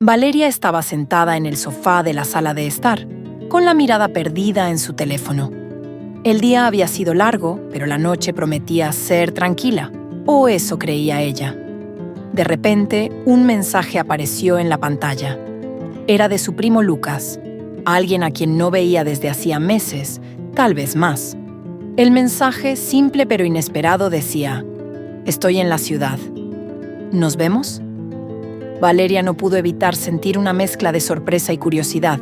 Valeria estaba sentada en el sofá de la sala de estar, con la mirada perdida en su teléfono. El día había sido largo, pero la noche prometía ser tranquila, o eso creía ella. De repente, un mensaje apareció en la pantalla. Era de su primo Lucas, alguien a quien no veía desde hacía meses, tal vez más. El mensaje, simple pero inesperado, decía: «Estoy en la ciudad. ¿Nos vemos?». Valeria no pudo evitar sentir una mezcla de sorpresa y curiosidad.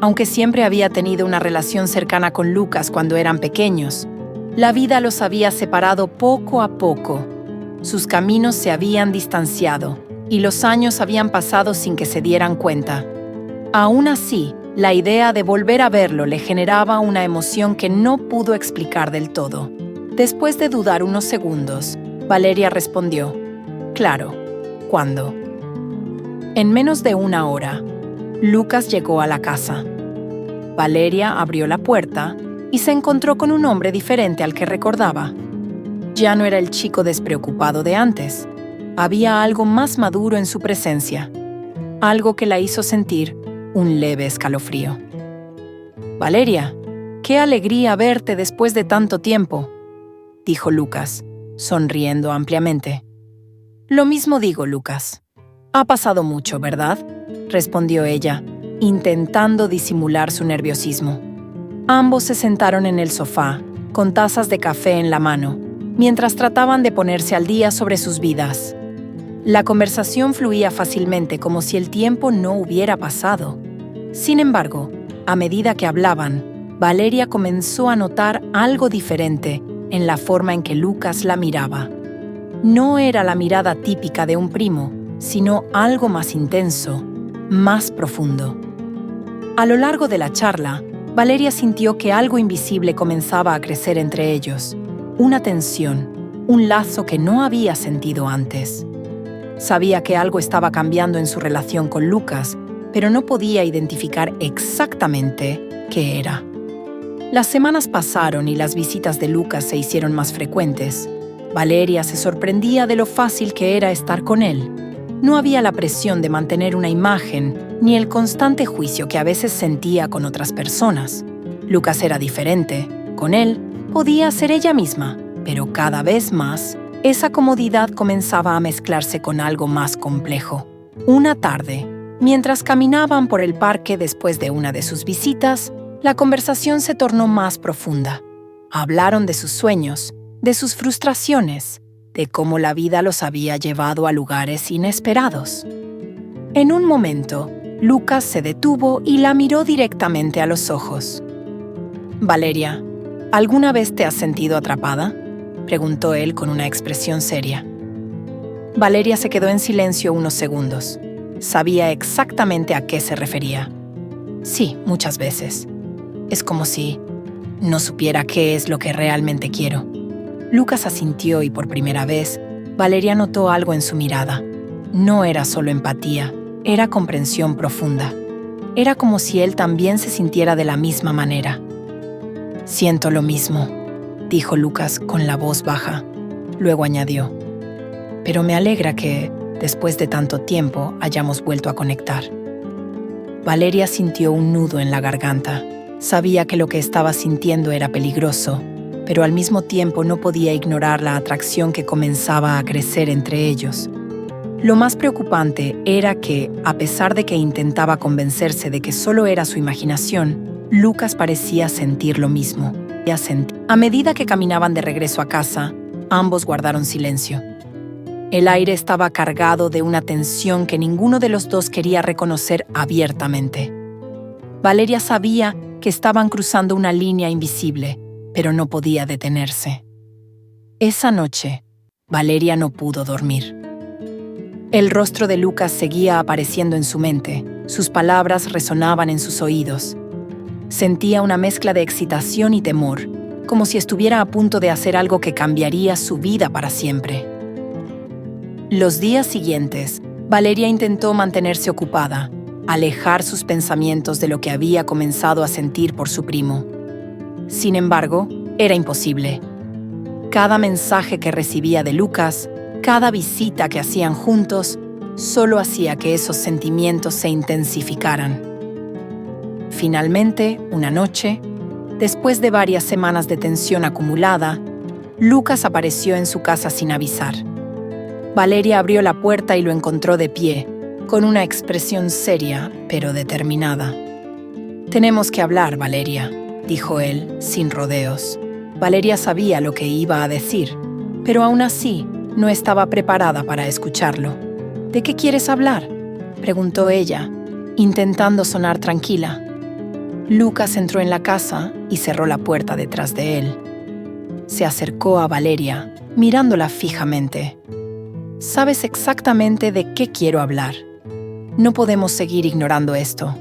Aunque siempre había tenido una relación cercana con Lucas cuando eran pequeños, la vida los había separado poco a poco. Sus caminos se habían distanciado y los años habían pasado sin que se dieran cuenta. Aún así, la idea de volver a verlo le generaba una emoción que no pudo explicar del todo. Después de dudar unos segundos, Valeria respondió: «Claro, ¿cuándo?». En menos de una hora, Lucas llegó a la casa. Valeria abrió la puerta y se encontró con un hombre diferente al que recordaba. Ya no era el chico despreocupado de antes. Había algo más maduro en su presencia, algo que la hizo sentir un leve escalofrío. «Valeria, qué alegría verte después de tanto tiempo», dijo Lucas, sonriendo ampliamente. «Lo mismo digo, Lucas. Ha pasado mucho, ¿verdad?», respondió ella, intentando disimular su nerviosismo. Ambos se sentaron en el sofá, con tazas de café en la mano, mientras trataban de ponerse al día sobre sus vidas. La conversación fluía fácilmente, como si el tiempo no hubiera pasado. Sin embargo, a medida que hablaban, Valeria comenzó a notar algo diferente en la forma en que Lucas la miraba. No era la mirada típica de un primo, sino algo más intenso, más profundo. A lo largo de la charla, Valeria sintió que algo invisible comenzaba a crecer entre ellos, una tensión, un lazo que no había sentido antes. Sabía que algo estaba cambiando en su relación con Lucas, pero no podía identificar exactamente qué era. Las semanas pasaron y las visitas de Lucas se hicieron más frecuentes. Valeria se sorprendía de lo fácil que era estar con él. No había la presión de mantener una imagen, ni el constante juicio que a veces sentía con otras personas. Lucas era diferente. Con él, podía ser ella misma, pero cada vez más, esa comodidad comenzaba a mezclarse con algo más complejo. Una tarde, mientras caminaban por el parque después de una de sus visitas, la conversación se tornó más profunda. Hablaron de sus sueños, de sus frustraciones, de cómo la vida los había llevado a lugares inesperados. En un momento, Lucas se detuvo y la miró directamente a los ojos. «Valeria, ¿alguna vez te has sentido atrapada?», preguntó él con una expresión seria. Valeria se quedó en silencio unos segundos. Sabía exactamente a qué se refería. «Sí, muchas veces. Es como si no supiera qué es lo que realmente quiero». Lucas asintió y por primera vez, Valeria notó algo en su mirada. No era solo empatía, era comprensión profunda. Era como si él también se sintiera de la misma manera. «Siento lo mismo», dijo Lucas con la voz baja. Luego añadió: «Pero me alegra que, después de tanto tiempo, hayamos vuelto a conectar». Valeria sintió un nudo en la garganta. Sabía que lo que estaba sintiendo era peligroso, pero al mismo tiempo no podía ignorar la atracción que comenzaba a crecer entre ellos. Lo más preocupante era que, a pesar de que intentaba convencerse de que solo era su imaginación, Lucas parecía sentir lo mismo. A medida que caminaban de regreso a casa, ambos guardaron silencio. El aire estaba cargado de una tensión que ninguno de los dos quería reconocer abiertamente. Valeria sabía que estaban cruzando una línea invisible, pero no podía detenerse. Esa noche, Valeria no pudo dormir. El rostro de Lucas seguía apareciendo en su mente, sus palabras resonaban en sus oídos. Sentía una mezcla de excitación y temor, como si estuviera a punto de hacer algo que cambiaría su vida para siempre. Los días siguientes, Valeria intentó mantenerse ocupada, alejar sus pensamientos de lo que había comenzado a sentir por su primo. Sin embargo, era imposible. Cada mensaje que recibía de Lucas, cada visita que hacían juntos, solo hacía que esos sentimientos se intensificaran. Finalmente, una noche, después de varias semanas de tensión acumulada, Lucas apareció en su casa sin avisar. Valeria abrió la puerta y lo encontró de pie, con una expresión seria, pero determinada. «Tenemos que hablar, Valeria», dijo él, sin rodeos. Valeria sabía lo que iba a decir, pero aún así no estaba preparada para escucharlo. «¿De qué quieres hablar?», preguntó ella, intentando sonar tranquila. Lucas entró en la casa y cerró la puerta detrás de él. Se acercó a Valeria, mirándola fijamente. «Sabes exactamente de qué quiero hablar. No podemos seguir ignorando esto».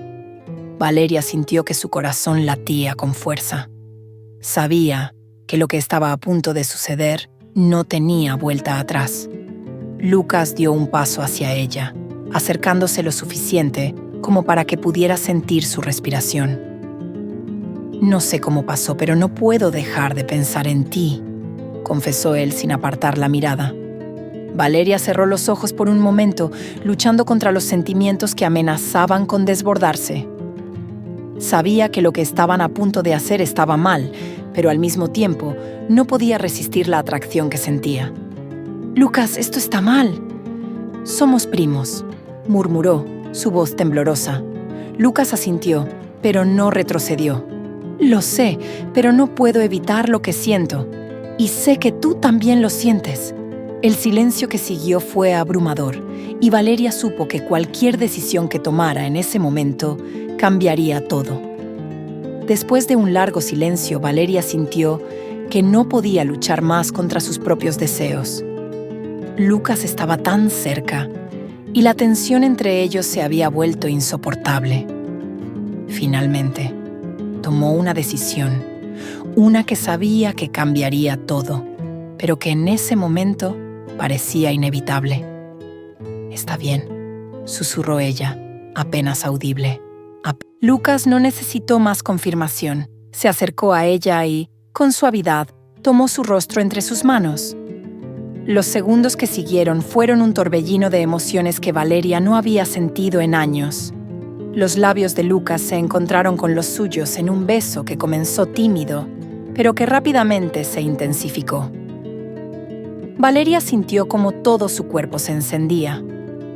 Valeria sintió que su corazón latía con fuerza. Sabía que lo que estaba a punto de suceder no tenía vuelta atrás. Lucas dio un paso hacia ella, acercándose lo suficiente como para que pudiera sentir su respiración. «No sé cómo pasó, pero no puedo dejar de pensar en ti», confesó él sin apartar la mirada. Valeria cerró los ojos por un momento, luchando contra los sentimientos que amenazaban con desbordarse. Sabía que lo que estaban a punto de hacer estaba mal, pero al mismo tiempo no podía resistir la atracción que sentía. «Lucas, esto está mal». «Somos primos», murmuró, su voz temblorosa. Lucas asintió, pero no retrocedió. «Lo sé, pero no puedo evitar lo que siento. Y sé que tú también lo sientes». El silencio que siguió fue abrumador, y Valeria supo que cualquier decisión que tomara en ese momento cambiaría todo. Después de un largo silencio, Valeria sintió que no podía luchar más contra sus propios deseos. Lucas estaba tan cerca, y la tensión entre ellos se había vuelto insoportable. Finalmente, tomó una decisión, una que sabía que cambiaría todo, pero que en ese momento parecía inevitable. «Está bien», susurró ella, apenas audible. Lucas no necesitó más confirmación. Se acercó a ella y, con suavidad, tomó su rostro entre sus manos. Los segundos que siguieron fueron un torbellino de emociones que Valeria no había sentido en años. Los labios de Lucas se encontraron con los suyos en un beso que comenzó tímido, pero que rápidamente se intensificó. Valeria sintió como todo su cuerpo se encendía.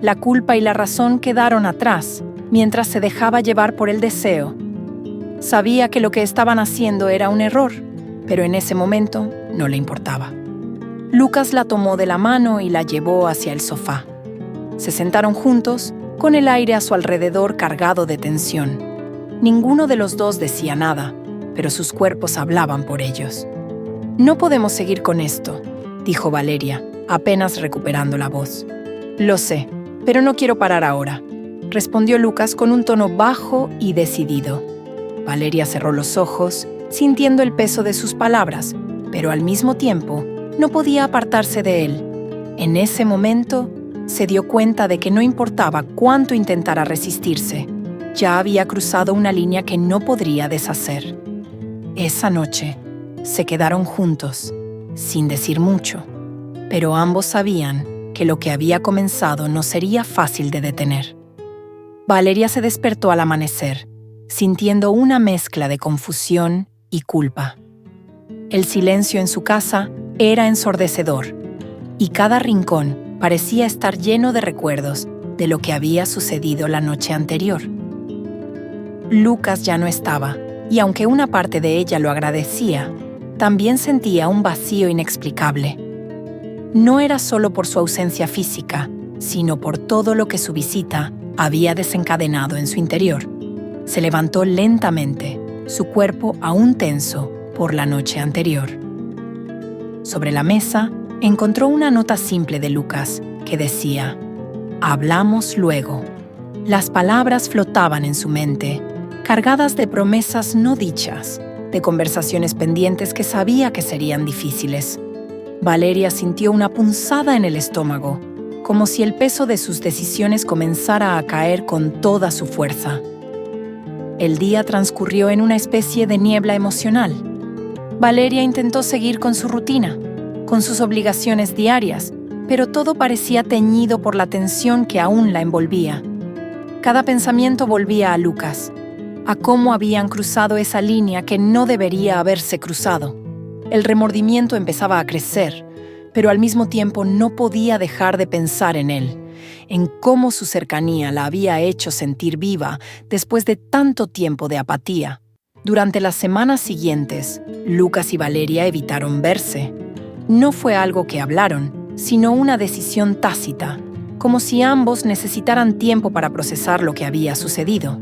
La culpa y la razón quedaron atrás, mientras se dejaba llevar por el deseo. Sabía que lo que estaban haciendo era un error, pero en ese momento no le importaba. Lucas la tomó de la mano y la llevó hacia el sofá. Se sentaron juntos, con el aire a su alrededor cargado de tensión. Ninguno de los dos decía nada, pero sus cuerpos hablaban por ellos. «No podemos seguir con esto», dijo Valeria, apenas recuperando la voz. «Lo sé, pero no quiero parar ahora», respondió Lucas con un tono bajo y decidido. Valeria cerró los ojos, sintiendo el peso de sus palabras, pero al mismo tiempo no podía apartarse de él. En ese momento, se dio cuenta de que no importaba cuánto intentara resistirse, ya había cruzado una línea que no podría deshacer. Esa noche, se quedaron juntos, sin decir mucho, pero ambos sabían que lo que había comenzado no sería fácil de detener. Valeria se despertó al amanecer, sintiendo una mezcla de confusión y culpa. El silencio en su casa era ensordecedor, y cada rincón parecía estar lleno de recuerdos de lo que había sucedido la noche anterior. Lucas ya no estaba, y aunque una parte de ella lo agradecía, también sentía un vacío inexplicable. No era solo por su ausencia física, sino por todo lo que su visita había desencadenado en su interior. Se levantó lentamente, su cuerpo aún tenso por la noche anterior. Sobre la mesa, encontró una nota simple de Lucas que decía: «Hablamos luego». Las palabras flotaban en su mente, cargadas de promesas no dichas, de conversaciones pendientes que sabía que serían difíciles. Valeria sintió una punzada en el estómago, como si el peso de sus decisiones comenzara a caer con toda su fuerza. El día transcurrió en una especie de niebla emocional. Valeria intentó seguir con su rutina, con sus obligaciones diarias, pero todo parecía teñido por la tensión que aún la envolvía. Cada pensamiento volvía a Lucas, a cómo habían cruzado esa línea que no debería haberse cruzado. El remordimiento empezaba a crecer, pero al mismo tiempo no podía dejar de pensar en él, en cómo su cercanía la había hecho sentir viva después de tanto tiempo de apatía. Durante las semanas siguientes, Lucas y Valeria evitaron verse. No fue algo que hablaron, sino una decisión tácita, como si ambos necesitaran tiempo para procesar lo que había sucedido.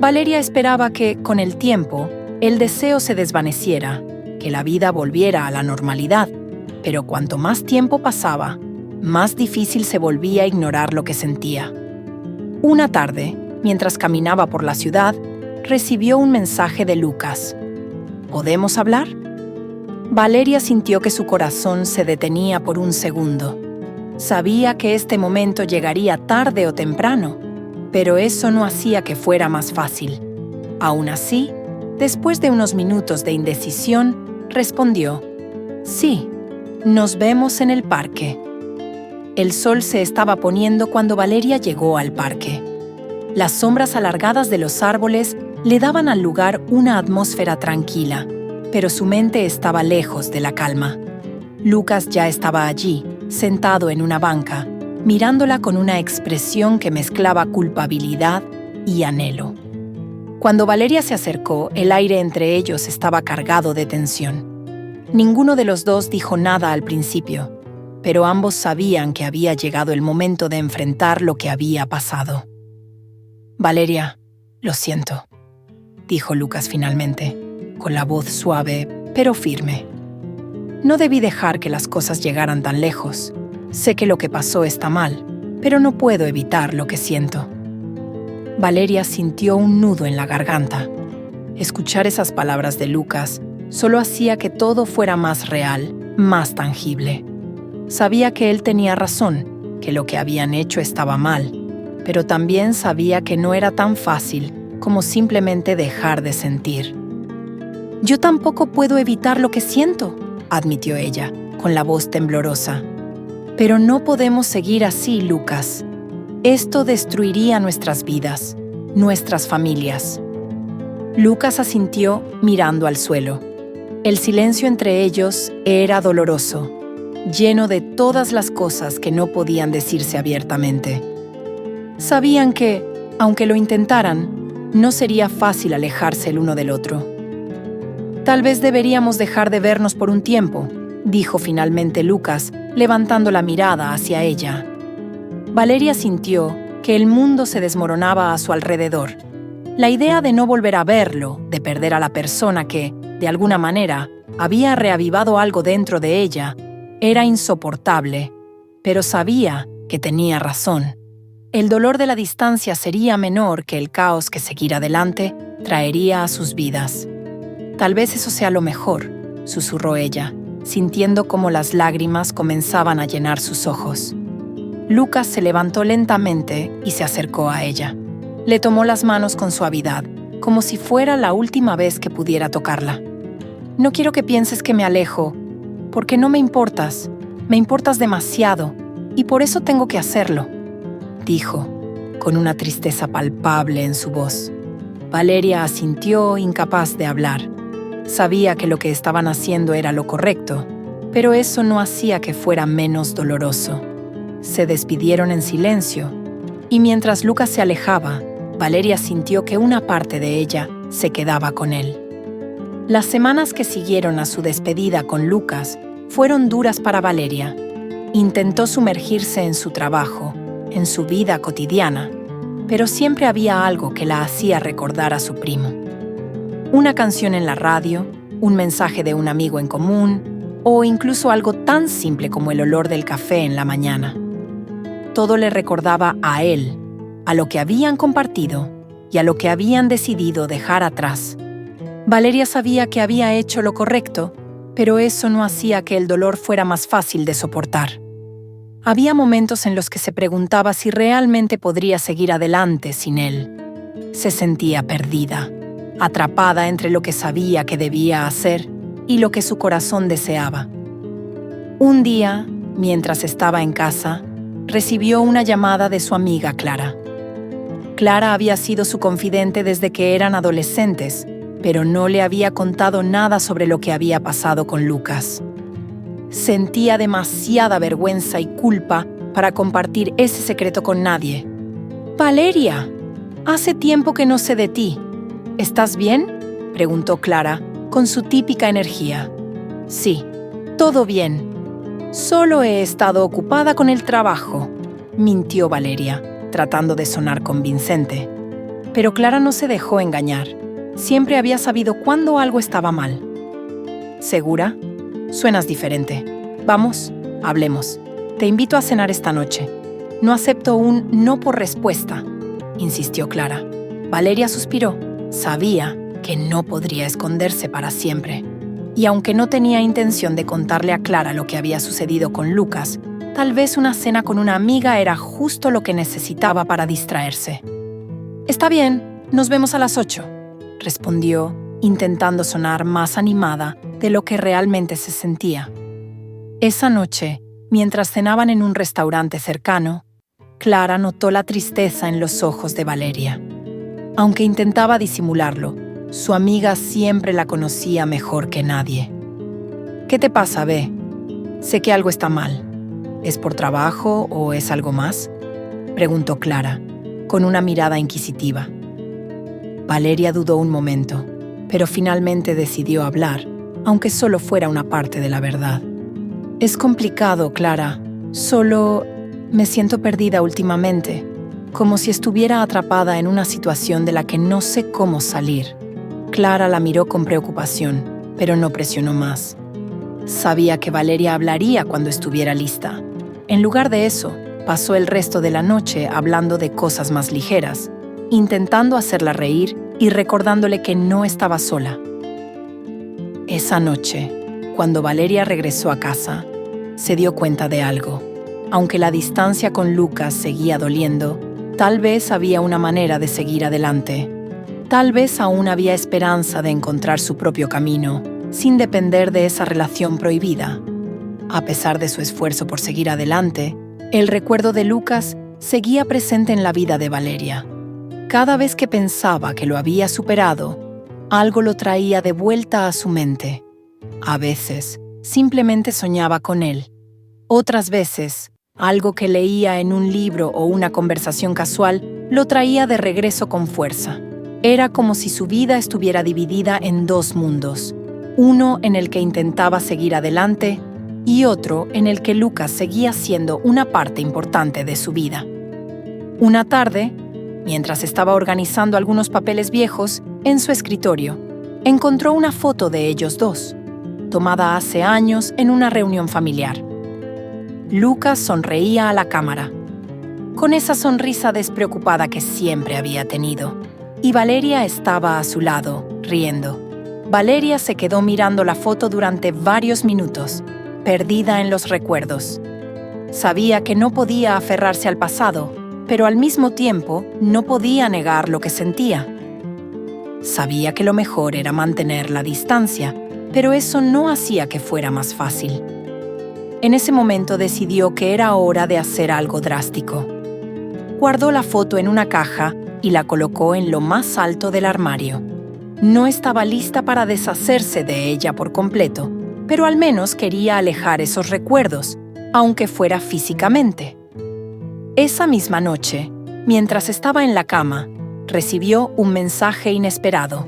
Valeria esperaba que, con el tiempo, el deseo se desvaneciera, que la vida volviera a la normalidad, pero cuanto más tiempo pasaba, más difícil se volvía ignorar lo que sentía. Una tarde, mientras caminaba por la ciudad, recibió un mensaje de Lucas. ¿Podemos hablar? Valeria sintió que su corazón se detenía por un segundo. Sabía que este momento llegaría tarde o temprano, pero eso no hacía que fuera más fácil. Aún así, después de unos minutos de indecisión, respondió: «Sí, nos vemos en el parque». El sol se estaba poniendo cuando Valeria llegó al parque. Las sombras alargadas de los árboles le daban al lugar una atmósfera tranquila, pero su mente estaba lejos de la calma. Lucas ya estaba allí, sentado en una banca, mirándola con una expresión que mezclaba culpabilidad y anhelo. Cuando Valeria se acercó, el aire entre ellos estaba cargado de tensión. Ninguno de los dos dijo nada al principio, pero ambos sabían que había llegado el momento de enfrentar lo que había pasado. «Valeria, lo siento», dijo Lucas finalmente, con la voz suave pero firme. «No debí dejar que las cosas llegaran tan lejos. Sé que lo que pasó está mal, pero no puedo evitar lo que siento». Valeria sintió un nudo en la garganta. Escuchar esas palabras de Lucas solo hacía que todo fuera más real, más tangible. Sabía que él tenía razón, que lo que habían hecho estaba mal, pero también sabía que no era tan fácil como simplemente dejar de sentir. «Yo tampoco puedo evitar lo que siento», admitió ella, con la voz temblorosa. «Pero no podemos seguir así, Lucas. Esto destruiría nuestras vidas, nuestras familias». Lucas asintió mirando al suelo. El silencio entre ellos era doloroso, lleno de todas las cosas que no podían decirse abiertamente. Sabían que, aunque lo intentaran, no sería fácil alejarse el uno del otro. «Tal vez deberíamos dejar de vernos por un tiempo», dijo finalmente Lucas, levantando la mirada hacia ella. Valeria sintió que el mundo se desmoronaba a su alrededor. La idea de no volver a verlo, de perder a la persona que, de alguna manera, había reavivado algo dentro de ella, era insoportable, pero sabía que tenía razón. El dolor de la distancia sería menor que el caos que seguir adelante traería a sus vidas. «Tal vez eso sea lo mejor», susurró ella, sintiendo cómo las lágrimas comenzaban a llenar sus ojos. Lucas se levantó lentamente y se acercó a ella. Le tomó las manos con suavidad, como si fuera la última vez que pudiera tocarla. «No quiero que pienses que me alejo, porque no me importas demasiado, y por eso tengo que hacerlo», dijo, con una tristeza palpable en su voz. Valeria asintió, incapaz de hablar. Sabía que lo que estaban haciendo era lo correcto, pero eso no hacía que fuera menos doloroso. Se despidieron en silencio, y mientras Lucas se alejaba, Valeria sintió que una parte de ella se quedaba con él. Las semanas que siguieron a su despedida con Lucas fueron duras para Valeria. Intentó sumergirse en su trabajo, en su vida cotidiana, pero siempre había algo que la hacía recordar a su primo. Una canción en la radio, un mensaje de un amigo en común, o incluso algo tan simple como el olor del café en la mañana. Todo le recordaba a él, a lo que habían compartido y a lo que habían decidido dejar atrás. Valeria sabía que había hecho lo correcto, pero eso no hacía que el dolor fuera más fácil de soportar. Había momentos en los que se preguntaba si realmente podría seguir adelante sin él. Se sentía perdida, atrapada entre lo que sabía que debía hacer y lo que su corazón deseaba. Un día, Mientras estaba en casa, recibió una llamada de su amiga Clara. Clara había sido su confidente desde que eran adolescentes, pero no le había contado nada sobre lo que había pasado con Lucas. Sentía demasiada vergüenza y culpa para compartir ese secreto con nadie. «Valeria, hace tiempo que no sé de ti. ¿Estás bien?», preguntó Clara, con su típica energía. «Sí, todo bien. Solo he estado ocupada con el trabajo», mintió Valeria, tratando de sonar convincente. Pero Clara no se dejó engañar. Siempre había sabido cuándo algo estaba mal. «¿Segura? Suenas diferente. Vamos, hablemos. Te invito a cenar esta noche. No acepto un no por respuesta», insistió Clara. Valeria suspiró. Sabía que no podría esconderse para siempre. Y aunque no tenía intención de contarle a Clara lo que había sucedido con Lucas, tal vez una cena con una amiga era justo lo que necesitaba para distraerse. «Está bien, nos vemos a las 8», respondió, intentando sonar más animada de lo que realmente se sentía. Esa noche, mientras cenaban en un restaurante cercano, Clara notó la tristeza en los ojos de Valeria. Aunque intentaba disimularlo, su amiga siempre la conocía mejor que nadie. «¿Qué te pasa, Bé? Sé que algo está mal. ¿Es por trabajo o es algo más?», preguntó Clara, con una mirada inquisitiva. Valeria dudó un momento, pero finalmente decidió hablar, aunque solo fuera una parte de la verdad. «Es complicado, Clara. Solo me siento perdida últimamente, como si estuviera atrapada en una situación de la que no sé cómo salir». Clara la miró con preocupación, pero no presionó más. Sabía que Valeria hablaría cuando estuviera lista. En lugar de eso, pasó el resto de la noche hablando de cosas más ligeras, intentando hacerla reír y recordándole que no estaba sola. Esa noche, cuando Valeria regresó a casa, se dio cuenta de algo. Aunque la distancia con Lucas seguía doliendo, tal vez había una manera de seguir adelante. Tal vez aún había esperanza de encontrar su propio camino, sin depender de esa relación prohibida. A pesar de su esfuerzo por seguir adelante, el recuerdo de Lucas seguía presente en la vida de Valeria. Cada vez que pensaba que lo había superado, algo lo traía de vuelta a su mente. A veces, simplemente soñaba con él. Otras veces, algo que leía en un libro o una conversación casual lo traía de regreso con fuerza. Era como si su vida estuviera dividida en dos mundos, uno en el que intentaba seguir adelante y otro en el que Lucas seguía siendo una parte importante de su vida. Una tarde, mientras estaba organizando algunos papeles viejos en su escritorio, encontró una foto de ellos dos, tomada hace años en una reunión familiar. Lucas sonreía a la cámara, con esa sonrisa despreocupada que siempre había tenido, y Valeria estaba a su lado, riendo. Valeria se quedó mirando la foto durante varios minutos, perdida en los recuerdos. Sabía que no podía aferrarse al pasado, pero al mismo tiempo no podía negar lo que sentía. Sabía que lo mejor era mantener la distancia, pero eso no hacía que fuera más fácil. En ese momento decidió que era hora de hacer algo drástico. Guardó la foto en una caja y la colocó en lo más alto del armario. No estaba lista para deshacerse de ella por completo, pero al menos quería alejar esos recuerdos, aunque fuera físicamente. Esa misma noche, mientras estaba en la cama, recibió un mensaje inesperado.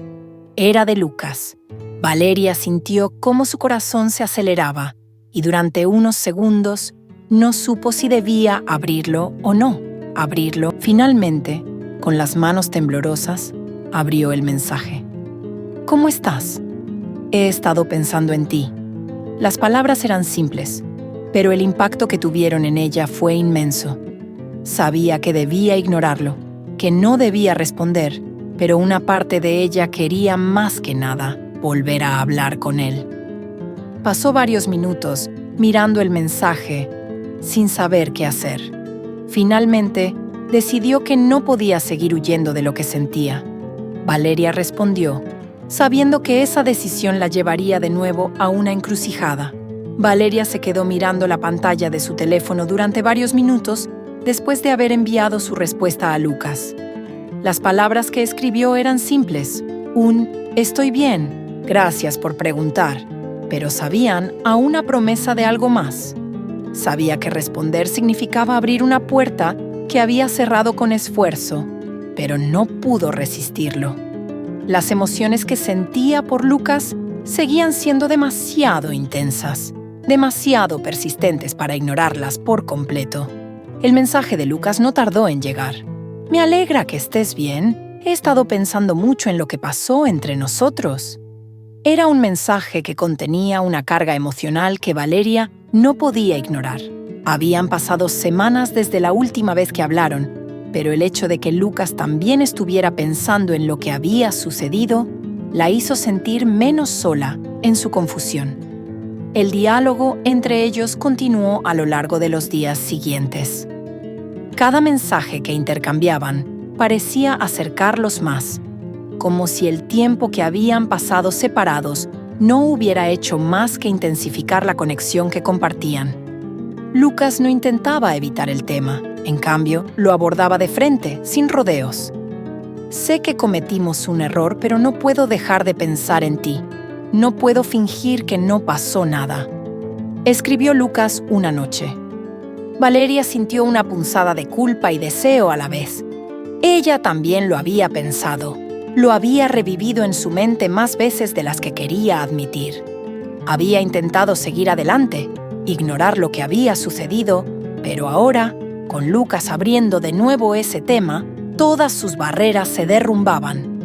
Era de Lucas. Valeria sintió cómo su corazón se aceleraba y durante unos segundos no supo si debía abrirlo o no. Abrirlo, finalmente, con las manos temblorosas, abrió el mensaje. «¿Cómo estás? He estado pensando en ti». Las palabras eran simples, pero el impacto que tuvieron en ella fue inmenso. Sabía que debía ignorarlo, que no debía responder, pero una parte de ella quería más que nada volver a hablar con él. Pasó varios minutos mirando el mensaje, sin saber qué hacer. Finalmente, decidió que no podía seguir huyendo de lo que sentía. Valeria respondió, sabiendo que esa decisión la llevaría de nuevo a una encrucijada. Valeria se quedó mirando la pantalla de su teléfono durante varios minutos después de haber enviado su respuesta a Lucas. Las palabras que escribió eran simples: un «estoy bien, gracias por preguntar», pero sabían a una promesa de algo más. Sabía que responder significaba abrir una puerta que había cerrado con esfuerzo, pero no pudo resistirlo. Las emociones que sentía por Lucas seguían siendo demasiado intensas, demasiado persistentes para ignorarlas por completo. El mensaje de Lucas no tardó en llegar. «Me alegra que estés bien. He estado pensando mucho en lo que pasó entre nosotros». Era un mensaje que contenía una carga emocional que Valeria no podía ignorar. Habían pasado semanas desde la última vez que hablaron, pero el hecho de que Lucas también estuviera pensando en lo que había sucedido la hizo sentir menos sola en su confusión. El diálogo entre ellos continuó a lo largo de los días siguientes. Cada mensaje que intercambiaban parecía acercarlos más, como si el tiempo que habían pasado separados no hubiera hecho más que intensificar la conexión que compartían. Lucas no intentaba evitar el tema, en cambio, lo abordaba de frente, sin rodeos. «Sé que cometimos un error, pero no puedo dejar de pensar en ti. No puedo fingir que no pasó nada», escribió Lucas una noche. Valeria sintió una punzada de culpa y deseo a la vez. Ella también lo había pensado. Lo había revivido en su mente más veces de las que quería admitir. Había intentado seguir adelante, ignorar lo que había sucedido, pero ahora, con Lucas abriendo de nuevo ese tema, todas sus barreras se derrumbaban.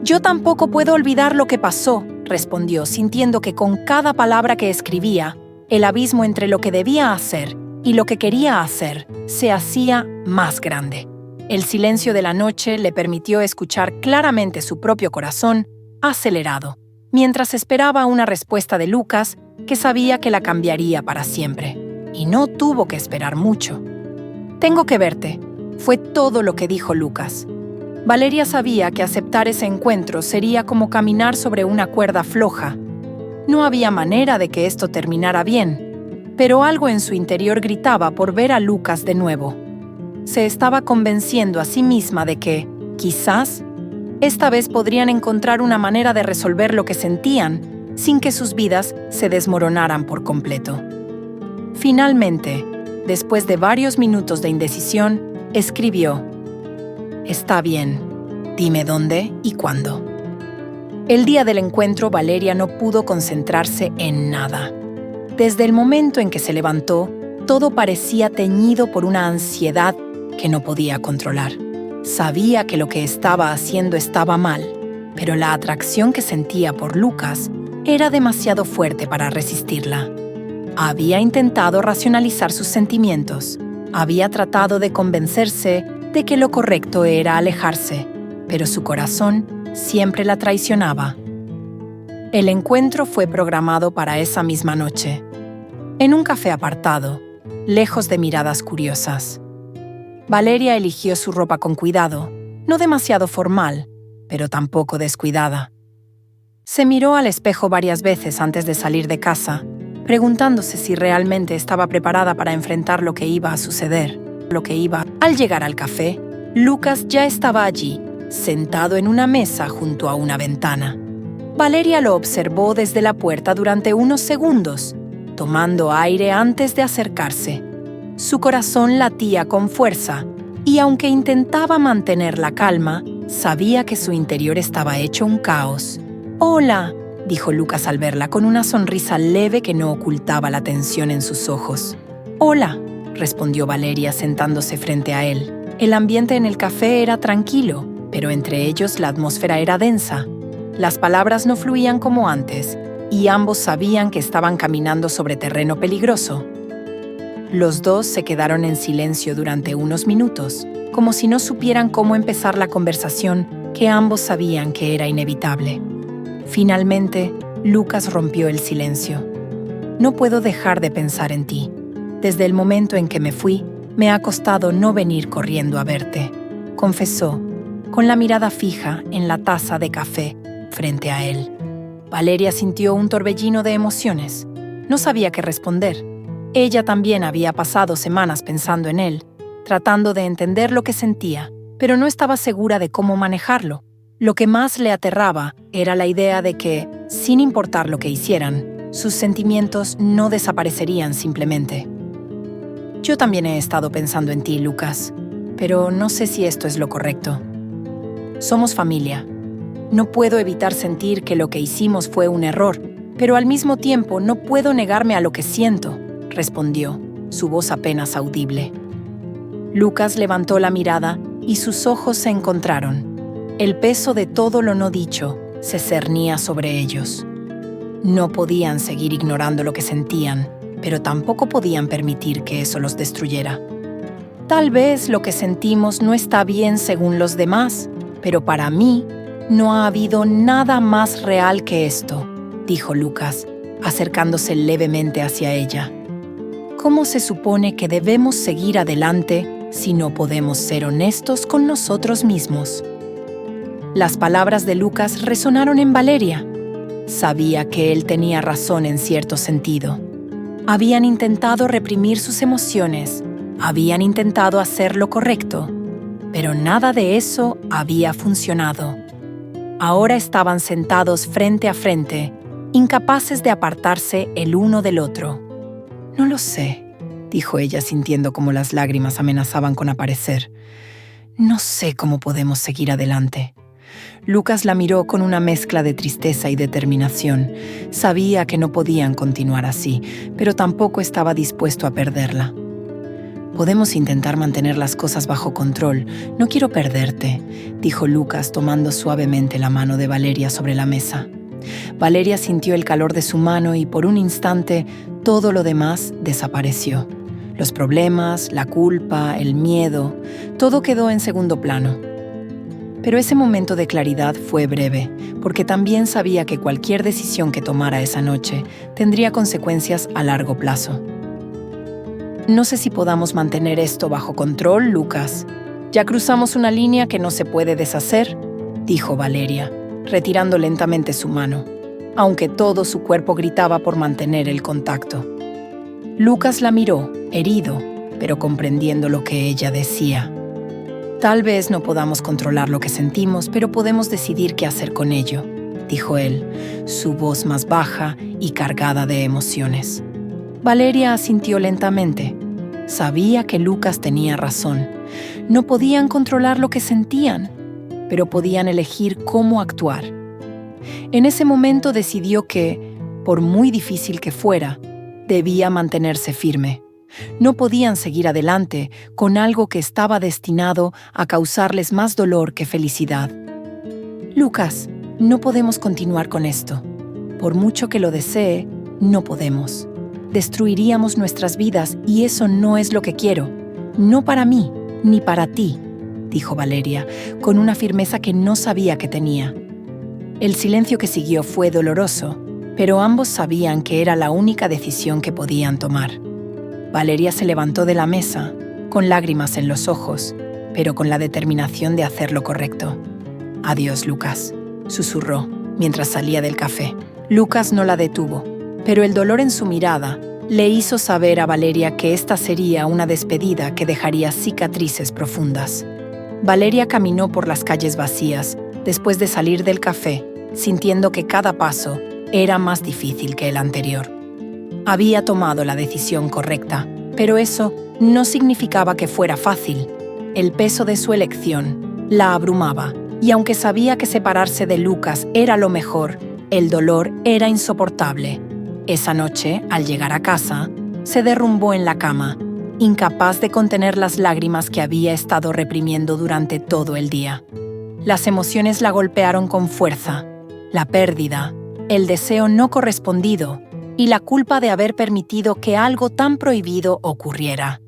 «Yo tampoco puedo olvidar lo que pasó», respondió, sintiendo que con cada palabra que escribía, el abismo entre lo que debía hacer y lo que quería hacer se hacía más grande. El silencio de la noche le permitió escuchar claramente su propio corazón acelerado, mientras esperaba una respuesta de Lucas que sabía que la cambiaría para siempre. Y no tuvo que esperar mucho. «Tengo que verte», fue todo lo que dijo Lucas. Valeria sabía que aceptar ese encuentro sería como caminar sobre una cuerda floja. No había manera de que esto terminara bien, pero algo en su interior gritaba por ver a Lucas de nuevo. Se estaba convenciendo a sí misma de que, quizás, esta vez podrían encontrar una manera de resolver lo que sentían sin que sus vidas se desmoronaran por completo. Finalmente, después de varios minutos de indecisión, escribió: «Está bien, dime dónde y cuándo». El día del encuentro, Valeria no pudo concentrarse en nada. Desde el momento en que se levantó, todo parecía teñido por una ansiedad que no podía controlar. Sabía que lo que estaba haciendo estaba mal, pero la atracción que sentía por Lucas era demasiado fuerte para resistirla. Había intentado racionalizar sus sentimientos. Había tratado de convencerse de que lo correcto era alejarse, pero su corazón siempre la traicionaba. El encuentro fue programado para esa misma noche, en un café apartado, lejos de miradas curiosas. Valeria eligió su ropa con cuidado, no demasiado formal, pero tampoco descuidada. Se miró al espejo varias veces antes de salir de casa, preguntándose si realmente estaba preparada para enfrentar lo que iba a suceder. Al llegar al café, Lucas ya estaba allí, sentado en una mesa junto a una ventana. Valeria lo observó desde la puerta durante unos segundos, tomando aire antes de acercarse. Su corazón latía con fuerza, y aunque intentaba mantener la calma, sabía que su interior estaba hecho un caos. «Hola», dijo Lucas al verla con una sonrisa leve que no ocultaba la tensión en sus ojos. «Hola», respondió Valeria sentándose frente a él. El ambiente en el café era tranquilo, pero entre ellos la atmósfera era densa. Las palabras no fluían como antes, y ambos sabían que estaban caminando sobre terreno peligroso. Los dos se quedaron en silencio durante unos minutos, como si no supieran cómo empezar la conversación que ambos sabían que era inevitable. Finalmente, Lucas rompió el silencio. «No puedo dejar de pensar en ti. Desde el momento en que me fui, me ha costado no venir corriendo a verte», confesó, con la mirada fija en la taza de café frente a él. Valeria sintió un torbellino de emociones. No sabía qué responder. Ella también había pasado semanas pensando en él, tratando de entender lo que sentía, pero no estaba segura de cómo manejarlo. Lo que más le aterraba era la idea de que, sin importar lo que hicieran, sus sentimientos no desaparecerían simplemente. Yo también he estado pensando en ti, Lucas, pero no sé si esto es lo correcto. Somos familia. No puedo evitar sentir que lo que hicimos fue un error, pero al mismo tiempo no puedo negarme a lo que siento, respondió, su voz apenas audible. Lucas levantó la mirada y sus ojos se encontraron. El peso de todo lo no dicho se cernía sobre ellos. No podían seguir ignorando lo que sentían, pero tampoco podían permitir que eso los destruyera. Tal vez lo que sentimos no está bien según los demás, pero para mí no ha habido nada más real que esto, dijo Lucas, acercándose levemente hacia ella. ¿Cómo se supone que debemos seguir adelante si no podemos ser honestos con nosotros mismos? Las palabras de Lucas resonaron en Valeria. Sabía que él tenía razón en cierto sentido. Habían intentado reprimir sus emociones, habían intentado hacer lo correcto, pero nada de eso había funcionado. Ahora estaban sentados frente a frente, incapaces de apartarse el uno del otro. «No lo sé», dijo ella sintiendo como las lágrimas amenazaban con aparecer. «No sé cómo podemos seguir adelante». Lucas la miró con una mezcla de tristeza y determinación. Sabía que no podían continuar así, pero tampoco estaba dispuesto a perderla. «Podemos intentar mantener las cosas bajo control. No quiero perderte», dijo Lucas tomando suavemente la mano de Valeria sobre la mesa. Valeria sintió el calor de su mano y por un instante todo lo demás desapareció. Los problemas, la culpa, el miedo, todo quedó en segundo plano. Pero ese momento de claridad fue breve, porque también sabía que cualquier decisión que tomara esa noche tendría consecuencias a largo plazo. «No sé si podamos mantener esto bajo control, Lucas. Ya cruzamos una línea que no se puede deshacer», dijo Valeria, retirando lentamente su mano, aunque todo su cuerpo gritaba por mantener el contacto. Lucas la miró, herido, pero comprendiendo lo que ella decía. «Tal vez no podamos controlar lo que sentimos, pero podemos decidir qué hacer con ello», dijo él, su voz más baja y cargada de emociones. Valeria asintió lentamente. Sabía que Lucas tenía razón. No podían controlar lo que sentían, pero podían elegir cómo actuar. En ese momento decidió que, por muy difícil que fuera, debía mantenerse firme. No podían seguir adelante con algo que estaba destinado a causarles más dolor que felicidad. «Lucas, no podemos continuar con esto. Por mucho que lo desee, no podemos. Destruiríamos nuestras vidas y eso no es lo que quiero. No para mí, ni para ti», dijo Valeria, con una firmeza que no sabía que tenía. El silencio que siguió fue doloroso, pero ambos sabían que era la única decisión que podían tomar. Valeria se levantó de la mesa, con lágrimas en los ojos, pero con la determinación de hacer lo correcto. «Adiós, Lucas», susurró, mientras salía del café. Lucas no la detuvo, pero el dolor en su mirada le hizo saber a Valeria que esta sería una despedida que dejaría cicatrices profundas. Valeria caminó por las calles vacías, después de salir del café, sintiendo que cada paso era más difícil que el anterior. Había tomado la decisión correcta, pero eso no significaba que fuera fácil. El peso de su elección la abrumaba, y aunque sabía que separarse de Lucas era lo mejor, el dolor era insoportable. Esa noche, al llegar a casa, se derrumbó en la cama, incapaz de contener las lágrimas que había estado reprimiendo durante todo el día. Las emociones la golpearon con fuerza: la pérdida, el deseo no correspondido y la culpa de haber permitido que algo tan prohibido ocurriera.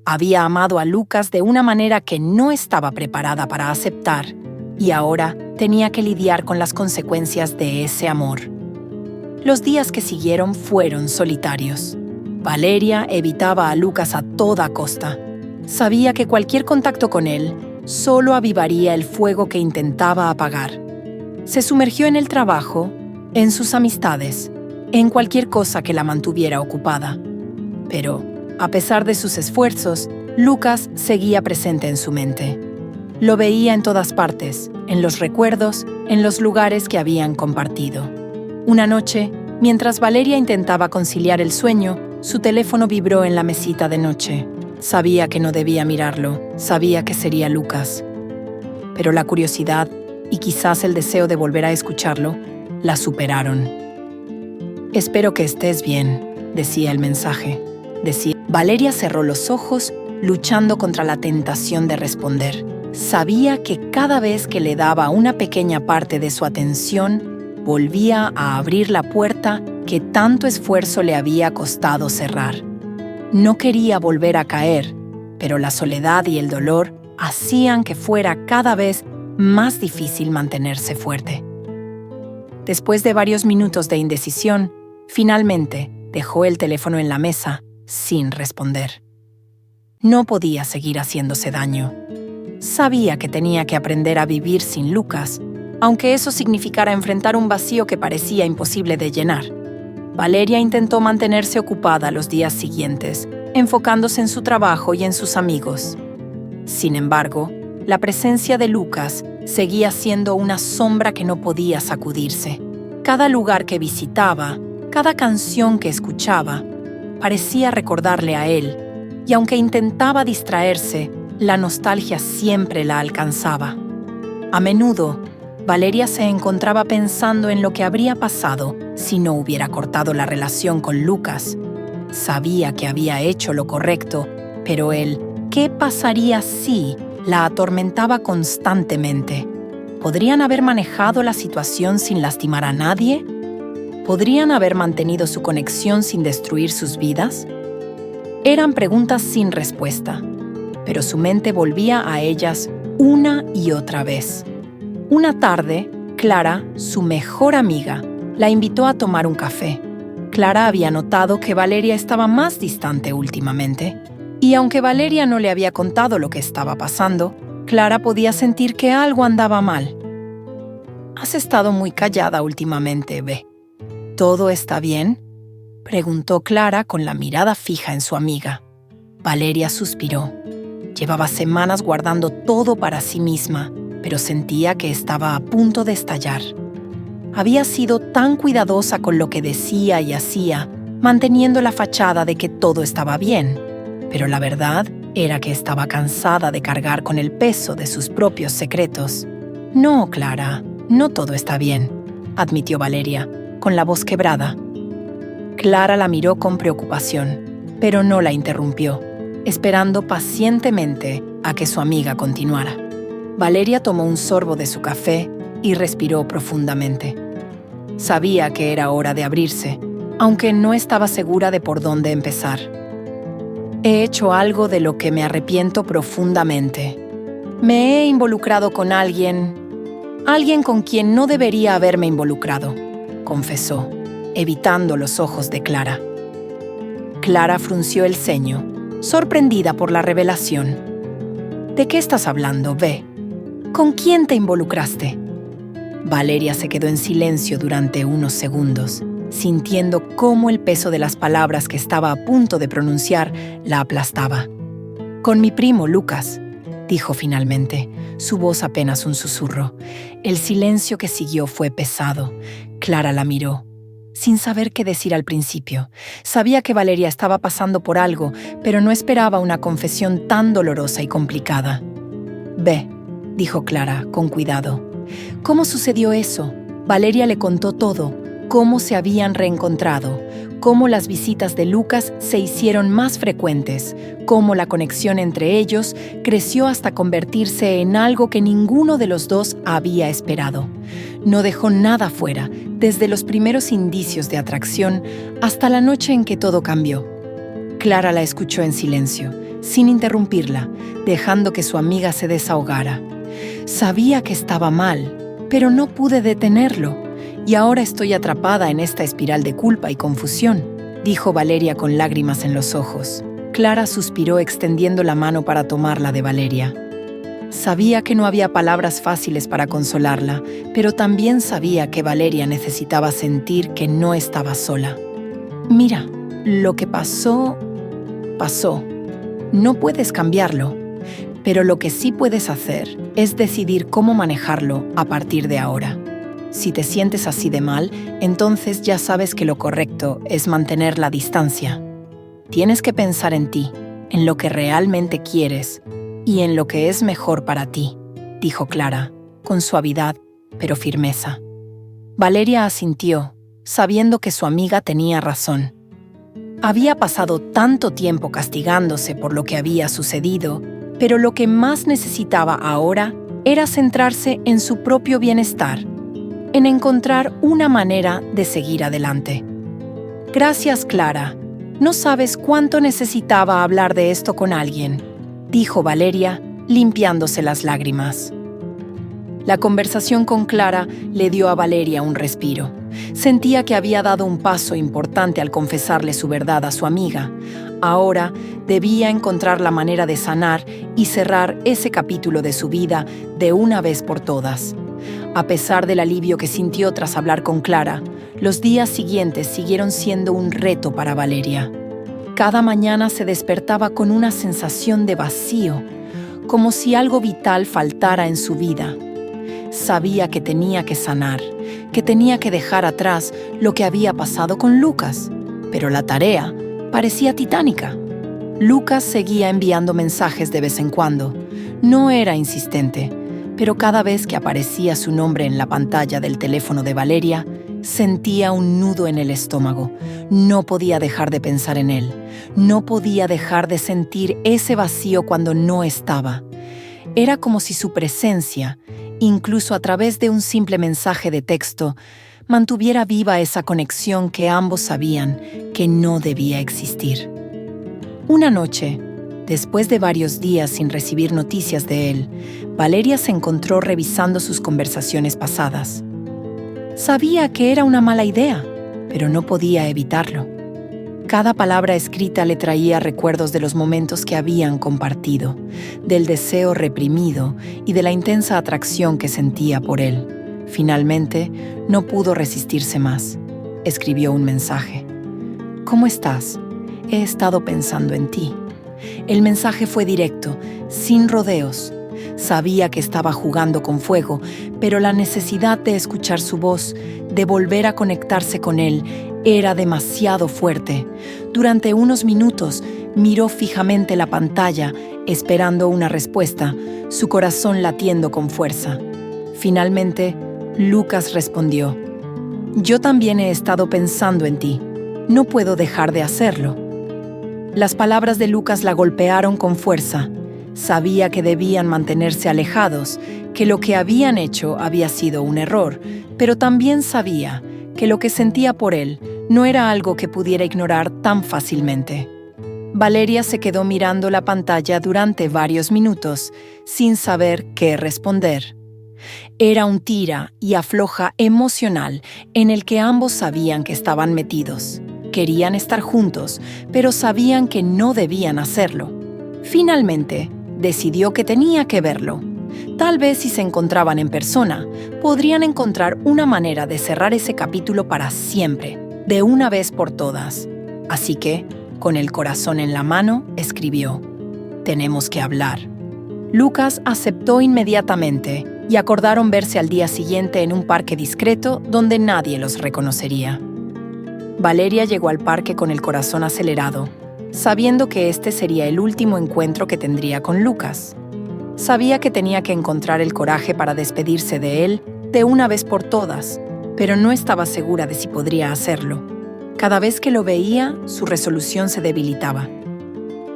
Había amado a Lucas de una manera que no estaba preparada para aceptar, y ahora tenía que lidiar con las consecuencias de ese amor. Los días que siguieron fueron solitarios. Valeria evitaba a Lucas a toda costa. Sabía que cualquier contacto con él solo avivaría el fuego que intentaba apagar. Se sumergió en el trabajo, en sus amistades, en cualquier cosa que la mantuviera ocupada. Pero, a pesar de sus esfuerzos, Lucas seguía presente en su mente. Lo veía en todas partes, en los recuerdos, en los lugares que habían compartido. Una noche, mientras Valeria intentaba conciliar el sueño, su teléfono vibró en la mesita de noche. Sabía que no debía mirarlo, sabía que sería Lucas. Pero la curiosidad, y quizás el deseo de volver a escucharlo, la superaron. «Espero que estés bien», decía el mensaje. Valeria cerró los ojos, luchando contra la tentación de responder. Sabía que cada vez que le daba una pequeña parte de su atención, volvía a abrir la puerta que tanto esfuerzo le había costado cerrar. No quería volver a caer, pero la soledad y el dolor hacían que fuera cada vez más difícil mantenerse fuerte. Después de varios minutos de indecisión, finalmente dejó el teléfono en la mesa sin responder. No podía seguir haciéndose daño. Sabía que tenía que aprender a vivir sin Lucas, aunque eso significara enfrentar un vacío que parecía imposible de llenar. Valeria intentó mantenerse ocupada los días siguientes, enfocándose en su trabajo y en sus amigos. Sin embargo, la presencia de Lucas seguía siendo una sombra que no podía sacudirse. Cada lugar que visitaba, cada canción que escuchaba, parecía recordarle a él, y aunque intentaba distraerse, la nostalgia siempre la alcanzaba. A menudo, Valeria se encontraba pensando en lo que habría pasado si no hubiera cortado la relación con Lucas. Sabía que había hecho lo correcto, pero el «¿qué pasaría si?» la atormentaba constantemente. ¿Podrían haber manejado la situación sin lastimar a nadie? ¿Podrían haber mantenido su conexión sin destruir sus vidas? Eran preguntas sin respuesta, pero su mente volvía a ellas una y otra vez. Una tarde, Clara, su mejor amiga, la invitó a tomar un café. Clara había notado que Valeria estaba más distante últimamente, y aunque Valeria no le había contado lo que estaba pasando, Clara podía sentir que algo andaba mal. «Has estado muy callada últimamente, Ve. ¿Todo está bien?», preguntó Clara con la mirada fija en su amiga. Valeria suspiró. Llevaba semanas guardando todo para sí misma, pero sentía que estaba a punto de estallar. Había sido tan cuidadosa con lo que decía y hacía, manteniendo la fachada de que todo estaba bien, pero la verdad era que estaba cansada de cargar con el peso de sus propios secretos. «No, Clara, no todo está bien», admitió Valeria, con la voz quebrada. Clara la miró con preocupación, pero no la interrumpió, esperando pacientemente a que su amiga continuara. Valeria tomó un sorbo de su café y respiró profundamente. Sabía que era hora de abrirse, aunque no estaba segura de por dónde empezar. «He hecho algo de lo que me arrepiento profundamente. Me he involucrado con alguien con quien no debería haberme involucrado», confesó, evitando los ojos de Clara. Clara frunció el ceño, sorprendida por la revelación. «¿De qué estás hablando, Ve? ¿Con quién te involucraste?». Valeria se quedó en silencio durante unos segundos, sintiendo cómo el peso de las palabras que estaba a punto de pronunciar la aplastaba. «Con mi primo Lucas», dijo finalmente, su voz apenas un susurro. El silencio que siguió fue pesado. Clara la miró, sin saber qué decir al principio. Sabía que Valeria estaba pasando por algo, pero no esperaba una confesión tan dolorosa y complicada. «Ve», dijo Clara, con cuidado. «¿Cómo sucedió eso?». Valeria le contó todo, cómo se habían reencontrado, cómo las visitas de Lucas se hicieron más frecuentes, cómo la conexión entre ellos creció hasta convertirse en algo que ninguno de los dos había esperado. No dejó nada fuera, desde los primeros indicios de atracción hasta la noche en que todo cambió. Clara la escuchó en silencio, sin interrumpirla, dejando que su amiga se desahogara. Sabía que estaba mal, pero no pude detenerlo, y ahora estoy atrapada en esta espiral de culpa y confusión, dijo Valeria con lágrimas en los ojos. Clara suspiró extendiendo la mano para tomarla de Valeria. Sabía que no había palabras fáciles para consolarla, pero también sabía que Valeria necesitaba sentir que no estaba sola. Mira, lo que pasó, pasó. No puedes cambiarlo, pero lo que sí puedes hacer es decidir cómo manejarlo a partir de ahora. Si te sientes así de mal, entonces ya sabes que lo correcto es mantener la distancia. Tienes que pensar en ti, en lo que realmente quieres y en lo que es mejor para ti, dijo Clara, con suavidad pero firmeza. Valeria asintió, sabiendo que su amiga tenía razón. Había pasado tanto tiempo castigándose por lo que había sucedido, pero lo que más necesitaba ahora era centrarse en su propio bienestar, en encontrar una manera de seguir adelante. Gracias, Clara. No sabes cuánto necesitaba hablar de esto con alguien, dijo Valeria, limpiándose las lágrimas. La conversación con Clara le dio a Valeria un respiro. Sentía que había dado un paso importante al confesarle su verdad a su amiga. Ahora debía encontrar la manera de sanar y cerrar ese capítulo de su vida de una vez por todas. A pesar del alivio que sintió tras hablar con Clara, los días siguientes siguieron siendo un reto para Valeria. Cada mañana se despertaba con una sensación de vacío, como si algo vital faltara en su vida. Sabía que tenía que sanar, que tenía que dejar atrás lo que había pasado con Lucas, pero la tarea parecía titánica. Lucas seguía enviando mensajes de vez en cuando. No era insistente, pero cada vez que aparecía su nombre en la pantalla del teléfono de Valeria, sentía un nudo en el estómago. No podía dejar de pensar en él. No podía dejar de sentir ese vacío cuando no estaba. Era como si su presencia, incluso a través de un simple mensaje de texto, mantuviera viva esa conexión que ambos sabían que no debía existir. Una noche, después de varios días sin recibir noticias de él, Valeria se encontró revisando sus conversaciones pasadas. Sabía que era una mala idea, pero no podía evitarlo. Cada palabra escrita le traía recuerdos de los momentos que habían compartido, del deseo reprimido y de la intensa atracción que sentía por él. Finalmente, no pudo resistirse más. Escribió un mensaje. ¿Cómo estás? He estado pensando en ti. El mensaje fue directo, sin rodeos. Sabía que estaba jugando con fuego, pero la necesidad de escuchar su voz, de volver a conectarse con él, era demasiado fuerte. Durante unos minutos miró fijamente la pantalla, esperando una respuesta, su corazón latiendo con fuerza. Finalmente, Lucas respondió: «Yo también he estado pensando en ti. No puedo dejar de hacerlo». Las palabras de Lucas la golpearon con fuerza. Sabía que debían mantenerse alejados, que lo que habían hecho había sido un error, pero también sabía que lo que sentía por él no era algo que pudiera ignorar tan fácilmente. Valeria se quedó mirando la pantalla durante varios minutos, sin saber qué responder. Era un tira y afloja emocional en el que ambos sabían que estaban metidos. Querían estar juntos, pero sabían que no debían hacerlo. Finalmente, decidió que tenía que verlo. Tal vez si se encontraban en persona, podrían encontrar una manera de cerrar ese capítulo para siempre, de una vez por todas. Así que, con el corazón en la mano, escribió: «Tenemos que hablar». Lucas aceptó inmediatamente y acordaron verse al día siguiente en un parque discreto donde nadie los reconocería. Valeria llegó al parque con el corazón acelerado, sabiendo que este sería el último encuentro que tendría con Lucas. Sabía que tenía que encontrar el coraje para despedirse de él de una vez por todas, pero no estaba segura de si podría hacerlo. Cada vez que lo veía, su resolución se debilitaba.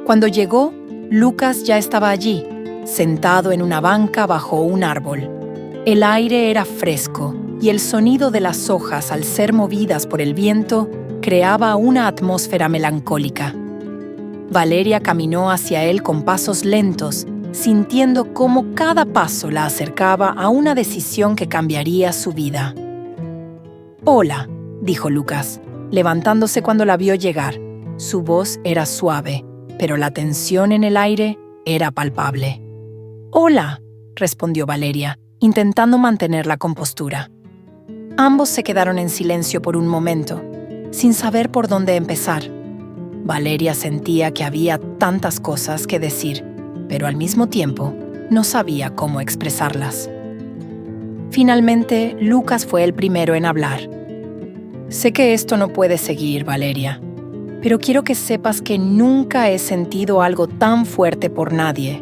Cuando llegó, Lucas ya estaba allí, sentado en una banca bajo un árbol. El aire era fresco y el sonido de las hojas, al ser movidas por el viento, creaba una atmósfera melancólica. Valeria caminó hacia él con pasos lentos, sintiendo cómo cada paso la acercaba a una decisión que cambiaría su vida. «Hola», dijo Lucas, levantándose cuando la vio llegar. Su voz era suave, pero la tensión en el aire era palpable. «Hola», respondió Valeria, intentando mantener la compostura. Ambos se quedaron en silencio por un momento, sin saber por dónde empezar. Valeria sentía que había tantas cosas que decir, pero al mismo tiempo no sabía cómo expresarlas. Finalmente, Lucas fue el primero en hablar. Sé que esto no puede seguir, Valeria, pero quiero que sepas que nunca he sentido algo tan fuerte por nadie.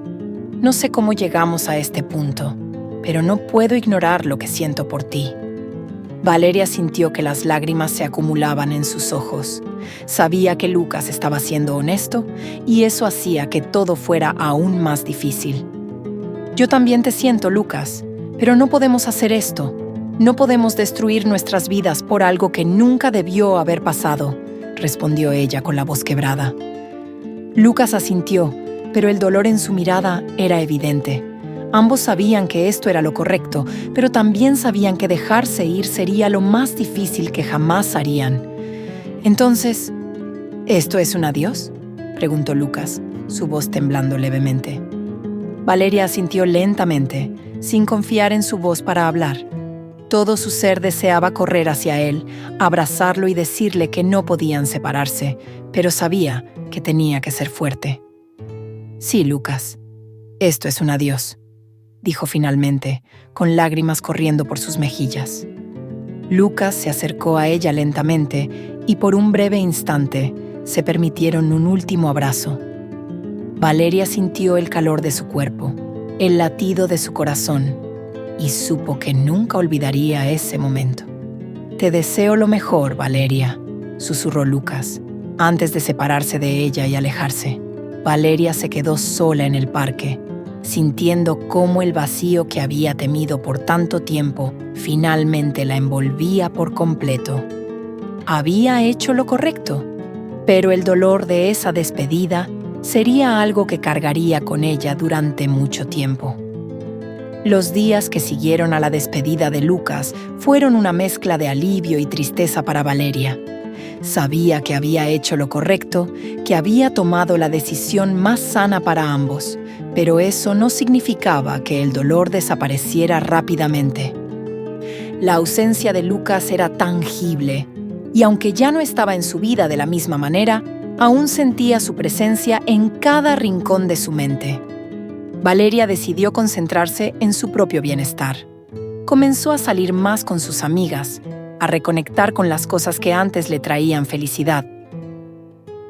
No sé cómo llegamos a este punto, pero no puedo ignorar lo que siento por ti. Valeria sintió que las lágrimas se acumulaban en sus ojos. Sabía que Lucas estaba siendo honesto y eso hacía que todo fuera aún más difícil. Yo también te siento, Lucas, pero no podemos hacer esto. No podemos destruir nuestras vidas por algo que nunca debió haber pasado, respondió ella con la voz quebrada. Lucas asintió, pero el dolor en su mirada era evidente. Ambos sabían que esto era lo correcto, pero también sabían que dejarse ir sería lo más difícil que jamás harían. Entonces, ¿esto es un adiós?, preguntó Lucas, su voz temblando levemente. Valeria asintió lentamente, sin confiar en su voz para hablar. Todo su ser deseaba correr hacia él, abrazarlo y decirle que no podían separarse, pero sabía que tenía que ser fuerte. Sí, Lucas, esto es un adiós, dijo finalmente, con lágrimas corriendo por sus mejillas. Lucas se acercó a ella lentamente y por un breve instante se permitieron un último abrazo. Valeria sintió el calor de su cuerpo, el latido de su corazón, y supo que nunca olvidaría ese momento. «Te deseo lo mejor, Valeria», susurró Lucas, antes de separarse de ella y alejarse. Valeria se quedó sola en el parque, sintiendo cómo el vacío que había temido por tanto tiempo finalmente la envolvía por completo. Había hecho lo correcto, pero el dolor de esa despedida sería algo que cargaría con ella durante mucho tiempo. Los días que siguieron a la despedida de Lucas fueron una mezcla de alivio y tristeza para Valeria. Sabía que había hecho lo correcto, que había tomado la decisión más sana para ambos, pero eso no significaba que el dolor desapareciera rápidamente. La ausencia de Lucas era tangible, y aunque ya no estaba en su vida de la misma manera, aún sentía su presencia en cada rincón de su mente. Valeria decidió concentrarse en su propio bienestar. Comenzó a salir más con sus amigas, a reconectar con las cosas que antes le traían felicidad.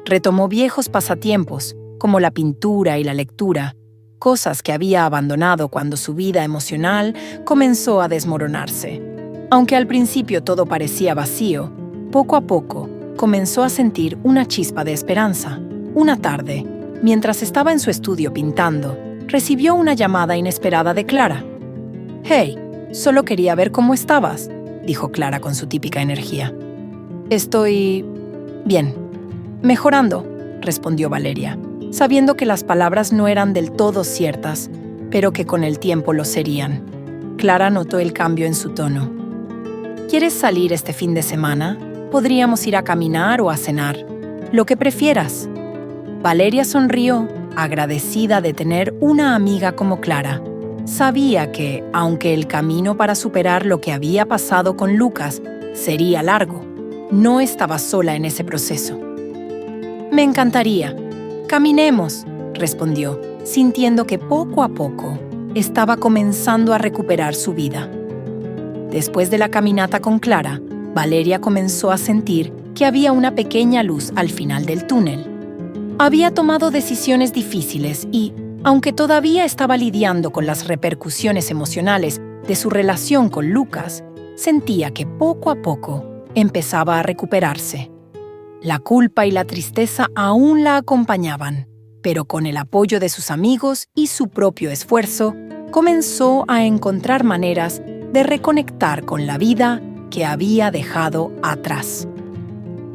Retomó viejos pasatiempos, como la pintura y la lectura, cosas que había abandonado cuando su vida emocional comenzó a desmoronarse. Aunque al principio todo parecía vacío, poco a poco comenzó a sentir una chispa de esperanza. Una tarde, mientras estaba en su estudio pintando, recibió una llamada inesperada de Clara. «Hey, solo quería ver cómo estabas», dijo Clara con su típica energía. «Estoy bien, mejorando», respondió Valeria, sabiendo que las palabras no eran del todo ciertas, pero que con el tiempo lo serían. Clara notó el cambio en su tono. «¿Quieres salir este fin de semana? Podríamos ir a caminar o a cenar. Lo que prefieras». Valeria sonrió, agradecida de tener una amiga como Clara. Sabía que, aunque el camino para superar lo que había pasado con Lucas sería largo, no estaba sola en ese proceso. «Me encantaría. Caminemos», respondió, sintiendo que poco a poco estaba comenzando a recuperar su vida. Después de la caminata con Clara, Valeria comenzó a sentir que había una pequeña luz al final del túnel. Había tomado decisiones difíciles y, aunque todavía estaba lidiando con las repercusiones emocionales de su relación con Lucas, sentía que poco a poco empezaba a recuperarse. La culpa y la tristeza aún la acompañaban, pero con el apoyo de sus amigos y su propio esfuerzo, comenzó a encontrar maneras de reconectar con la vida que había dejado atrás.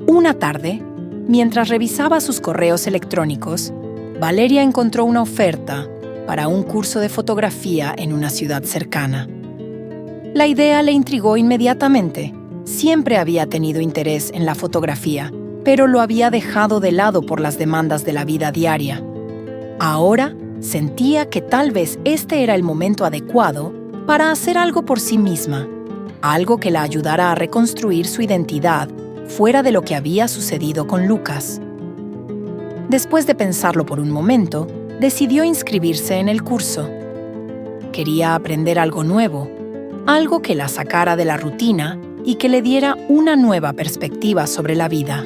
Una tarde, mientras revisaba sus correos electrónicos, Valeria encontró una oferta para un curso de fotografía en una ciudad cercana. La idea le intrigó inmediatamente. Siempre había tenido interés en la fotografía, pero lo había dejado de lado por las demandas de la vida diaria. Ahora Sentía que tal vez este era el momento adecuado para hacer algo por sí misma, algo que la ayudara a reconstruir su identidad fuera de lo que había sucedido con Lucas. Después de pensarlo por un momento, decidió inscribirse en el curso. Quería aprender algo nuevo, algo que la sacara de la rutina y que le diera una nueva perspectiva sobre la vida.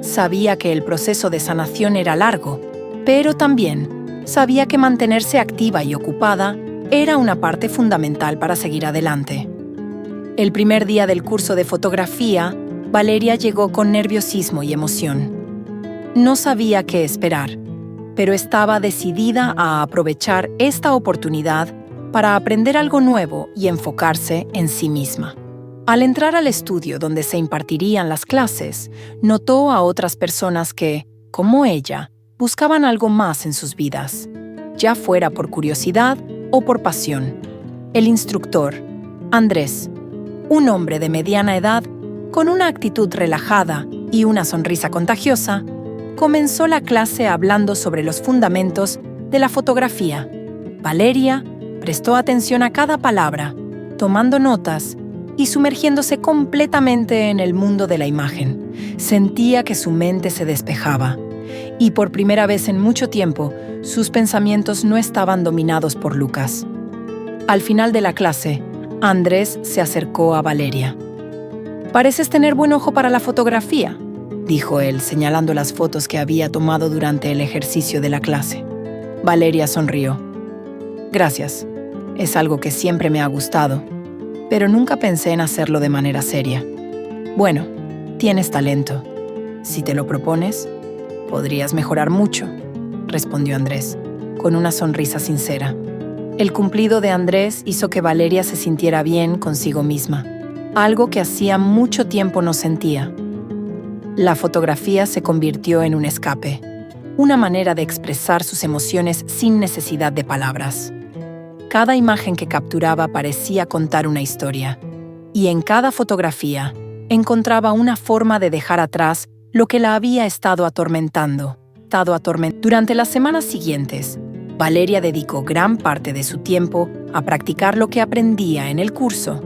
Sabía que el proceso de sanación era largo, pero también sabía que mantenerse activa y ocupada era una parte fundamental para seguir adelante. El primer día del curso de fotografía, Valeria llegó con nerviosismo y emoción. No sabía qué esperar, pero estaba decidida a aprovechar esta oportunidad para aprender algo nuevo y enfocarse en sí misma. Al entrar al estudio donde se impartirían las clases, notó a otras personas que, como ella, buscaban algo más en sus vidas, ya fuera por curiosidad o por pasión. El instructor, Andrés, un hombre de mediana edad, con una actitud relajada y una sonrisa contagiosa, comenzó la clase hablando sobre los fundamentos de la fotografía. Valeria prestó atención a cada palabra, tomando notas y sumergiéndose completamente en el mundo de la imagen. Sentía que su mente se despejaba, y por primera vez en mucho tiempo, sus pensamientos no estaban dominados por Lucas. Al final de la clase, Andrés se acercó a Valeria. «Pareces tener buen ojo para la fotografía», dijo él, señalando las fotos que había tomado durante el ejercicio de la clase. Valeria sonrió. «Gracias. Es algo que siempre me ha gustado, pero nunca pensé en hacerlo de manera seria. Bueno, tienes talento. Si te lo propones, podrías mejorar mucho», respondió Andrés, con una sonrisa sincera. El cumplido de Andrés hizo que Valeria se sintiera bien consigo misma, algo que hacía mucho tiempo no sentía. La fotografía se convirtió en un escape, una manera de expresar sus emociones sin necesidad de palabras. Cada imagen que capturaba parecía contar una historia, y en cada fotografía encontraba una forma de dejar atrás lo que la había estado atormentando. Durante las semanas siguientes, Valeria dedicó gran parte de su tiempo a practicar lo que aprendía en el curso.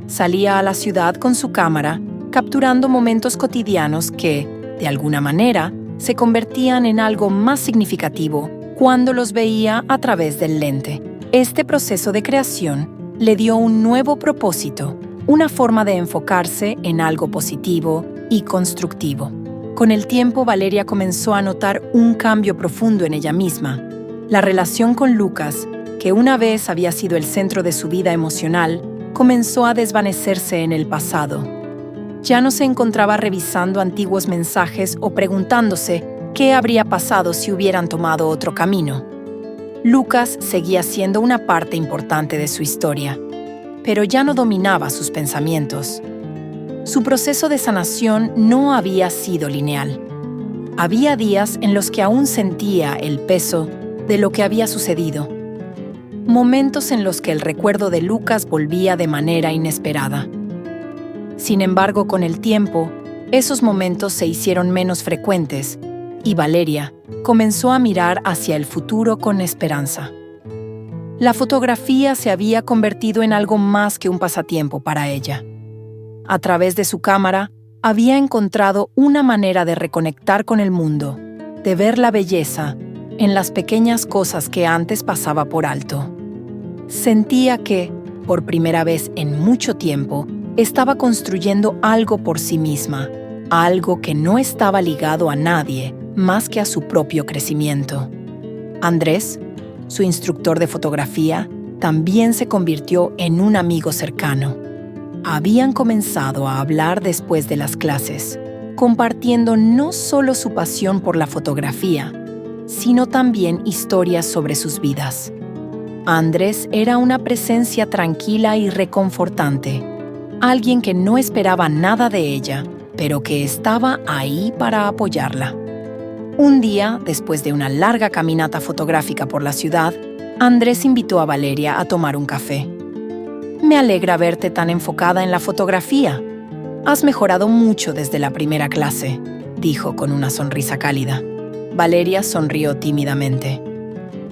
Salía a la ciudad con su cámara, capturando momentos cotidianos que, de alguna manera, se convertían en algo más significativo cuando los veía a través del lente. Este proceso de creación le dio un nuevo propósito, una forma de enfocarse en algo positivo y constructivo. Con el tiempo, Valeria comenzó a notar un cambio profundo en ella misma. La relación con Lucas, que una vez había sido el centro de su vida emocional, comenzó a desvanecerse en el pasado. Ya no se encontraba revisando antiguos mensajes o preguntándose qué habría pasado si hubieran tomado otro camino. Lucas seguía siendo una parte importante de su historia, pero ya no dominaba sus pensamientos. Su proceso de sanación no había sido lineal. Había días en los que aún sentía el peso de lo que había sucedido. Momentos en los que el recuerdo de Lucas volvía de manera inesperada. Sin embargo, con el tiempo, esos momentos se hicieron menos frecuentes y Valeria comenzó a mirar hacia el futuro con esperanza. La fotografía se había convertido en algo más que un pasatiempo para ella. A través de su cámara, había encontrado una manera de reconectar con el mundo, de ver la belleza en las pequeñas cosas que antes pasaba por alto. Sentía que, por primera vez en mucho tiempo, estaba construyendo algo por sí misma, algo que no estaba ligado a nadie más que a su propio crecimiento. Andrés, su instructor de fotografía, también se convirtió en un amigo cercano. Habían comenzado a hablar después de las clases, compartiendo no solo su pasión por la fotografía, sino también historias sobre sus vidas. Andrés era una presencia tranquila y reconfortante, alguien que no esperaba nada de ella, pero que estaba ahí para apoyarla. Un día, después de una larga caminata fotográfica por la ciudad, Andrés invitó a Valeria a tomar un café. «Me alegra verte tan enfocada en la fotografía. Has mejorado mucho desde la primera clase», dijo con una sonrisa cálida. Valeria sonrió tímidamente.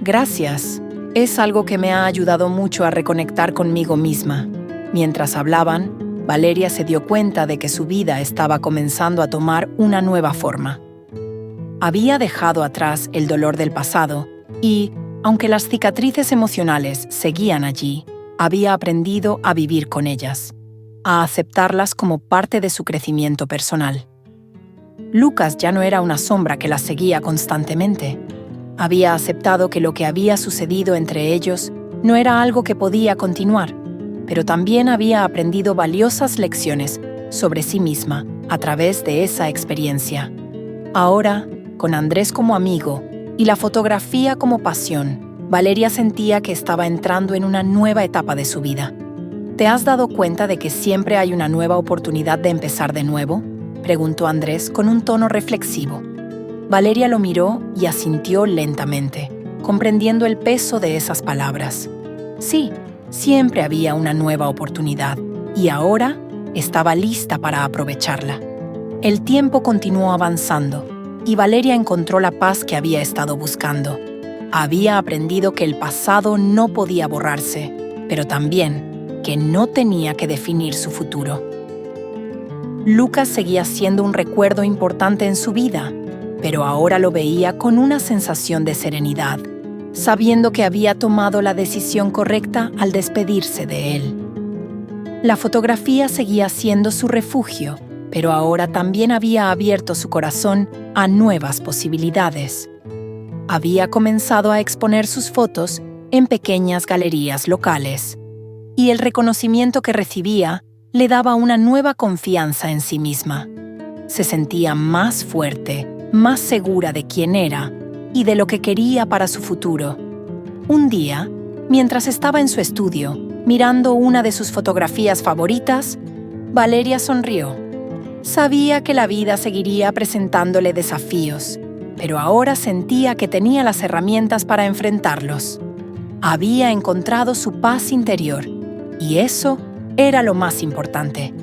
Gracias. Es algo que me ha ayudado mucho a reconectar conmigo misma. Mientras hablaban, Valeria se dio cuenta de que su vida estaba comenzando a tomar una nueva forma. Había dejado atrás el dolor del pasado y, aunque las cicatrices emocionales seguían allí, había aprendido a vivir con ellas, a aceptarlas como parte de su crecimiento personal. Lucas ya no era una sombra que la seguía constantemente. Había aceptado que lo que había sucedido entre ellos no era algo que podía continuar, pero también había aprendido valiosas lecciones sobre sí misma a través de esa experiencia. Ahora, con Andrés como amigo y la fotografía como pasión, Valeria sentía que estaba entrando en una nueva etapa de su vida. ¿Te has dado cuenta de que siempre hay una nueva oportunidad de empezar de nuevo?, preguntó Andrés con un tono reflexivo. Valeria lo miró y asintió lentamente, comprendiendo el peso de esas palabras. Sí, siempre había una nueva oportunidad, y ahora estaba lista para aprovecharla. El tiempo continuó avanzando, y Valeria encontró la paz que había estado buscando. Había aprendido que el pasado no podía borrarse, pero también que no tenía que definir su futuro. Lucas seguía siendo un recuerdo importante en su vida, pero ahora lo veía con una sensación de serenidad, sabiendo que había tomado la decisión correcta al despedirse de él. La fotografía seguía siendo su refugio, pero ahora también había abierto su corazón a nuevas posibilidades. Había comenzado a exponer sus fotos en pequeñas galerías locales, y el reconocimiento que recibía le daba una nueva confianza en sí misma. Se sentía más fuerte, más segura de quién era y de lo que quería para su futuro. Un día, mientras estaba en su estudio, mirando una de sus fotografías favoritas, Valeria sonrió. Sabía que la vida seguiría presentándole desafíos, pero ahora sentía que tenía las herramientas para enfrentarlos. Había encontrado su paz interior, y eso era lo más importante.